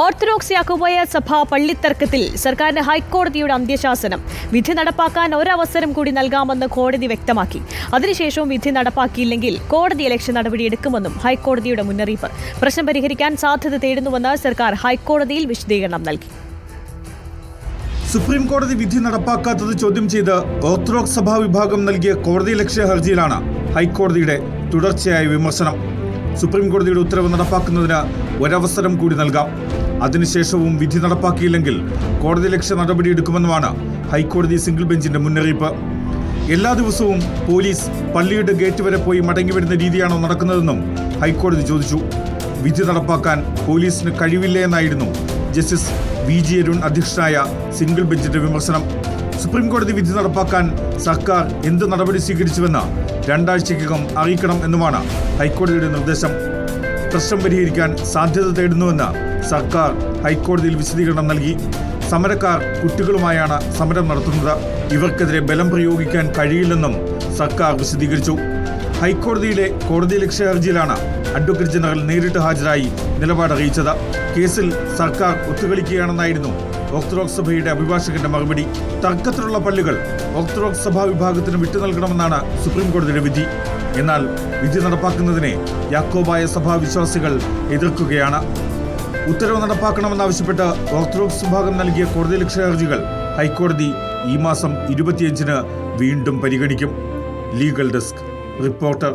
Orthodox Yakobaya സഭ പള്ളിത്തർക്കത്തിൽ സർക്കാരിന് ഹൈക്കോടതിയുടെ അന്ത്യശാസനം. വിധി നടപ്പാക്കാൻ ഒരവസരം കൂടി നൽകാമെന്ന് കോടതി വ്യക്തമാക്കി. അതിനുശേഷവും വിധി നടപ്പാക്കിയില്ലെങ്കിൽ കോടതിയലക്ഷ്യ നടപടിയെടുക്കുമെന്നും ഹൈക്കോടതിയുടെ മുന്നറിയിപ്പ്. പ്രശ്നം പരിഹരിക്കാൻ സാധ്യത തേടുന്നുവെന്ന് സർക്കാർ ഹൈക്കോടതിയിൽ വിശദീകരണം നൽകി. സുപ്രീം കോടതി വിധി നടപ്പാക്കാത്തത് ചോദ്യം ചെയ്ത് ഓർത്തഡോക്സ് സഭാ വിഭാഗം നൽകിയ കോടതിയലക്ഷ്യ ഹർജിയിലാണ് ഹൈക്കോടതിയുടെ തുടർച്ചയായ വിമർശനം. സുപ്രീം കോടതിയുടെ ഉത്തരവ് നടപ്പാക്കുന്നതിന് ഒരവസരം കൂടി നൽകാം. അതിനുശേഷവും വിധി നടപ്പാക്കിയില്ലെങ്കിൽ കോടതിയലക്ഷ്യ നടപടിയെടുക്കുമെന്നുമാണ് ഹൈക്കോടതി സിംഗിൾ ബെഞ്ചിന്റെ മുന്നറിയിപ്പ്. എല്ലാ ദിവസവും പോലീസ് പള്ളിയുടെ ഗേറ്റ് വരെ പോയി മടങ്ങിവരുന്ന രീതിയാണോ നടക്കുന്നതെന്നും ഹൈക്കോടതി ചോദിച്ചു. വിധി നടപ്പാക്കാൻ പോലീസിന് കഴിവില്ല എന്നായിരുന്നു ജസ്റ്റിസ് VG അരുൺ അധ്യക്ഷനായ സിംഗിൾ ബെഞ്ചിന്റെ വിമർശനം. സുപ്രീം കോടതി വിധി നടപ്പാക്കാൻ സർക്കാർ എന്ത് നടപടി സ്വീകരിച്ചുവെന്ന് 2 ആഴ്ചയ്ക്കകം അറിയിക്കണം എന്നുമാണ് ഹൈക്കോടതിയുടെ നിർദ്ദേശം. പ്രശ്നം പരിഹരിക്കാൻ സാധ്യത തേടുന്നുവെന്ന് സർക്കാർ ഹൈക്കോടതിയിൽ വിശദീകരണം നൽകി. സമരക്കാർ കുട്ടികളുമായാണ് സമരം നടത്തുന്നത്. ഇവർക്കെതിരെ ബലം പ്രയോഗിക്കാൻ കഴിയില്ലെന്നും സർക്കാർ വിശദീകരിച്ചു. ഹൈക്കോടതിയിലെ കോടതിയലക്ഷ്യ ഹർജിയിലാണ് അഡ്വക്കേറ്റ് ജനറൽ നേരിട്ട് ഹാജരായി നിലപാടറിയിച്ചത്. കേസിൽ സർക്കാർ ഒത്തുകളിക്കുകയാണെന്നായിരുന്നു ഓർത്തഡോക്സ് സഭയുടെ അഭിഭാഷകന്റെ മറുപടി. തർക്കത്തിലുള്ള പള്ളികൾ ഓർത്തഡോക്സ് സഭാ വിഭാഗത്തിന് വിട്ടു നൽകണമെന്നാണ് സുപ്രീം കോടതിയുടെ വിധി. എന്നാൽ വിധി നടപ്പാക്കുന്നതിനെ യാക്കോബായ സഭാ വിശ്വാസികൾ എതിർക്കുകയാണ്. ഉത്തരവ് നടപ്പാക്കണമെന്നാവശ്യപ്പെട്ട് ഓർത്തഡോക്സ് വിഭാഗം നൽകിയ കോടതിയലക്ഷ്യ ഹർജികൾ ഹൈക്കോടതി ഈ മാസം 25-ന് വീണ്ടും പരിഗണിക്കും. Legal desk reporter.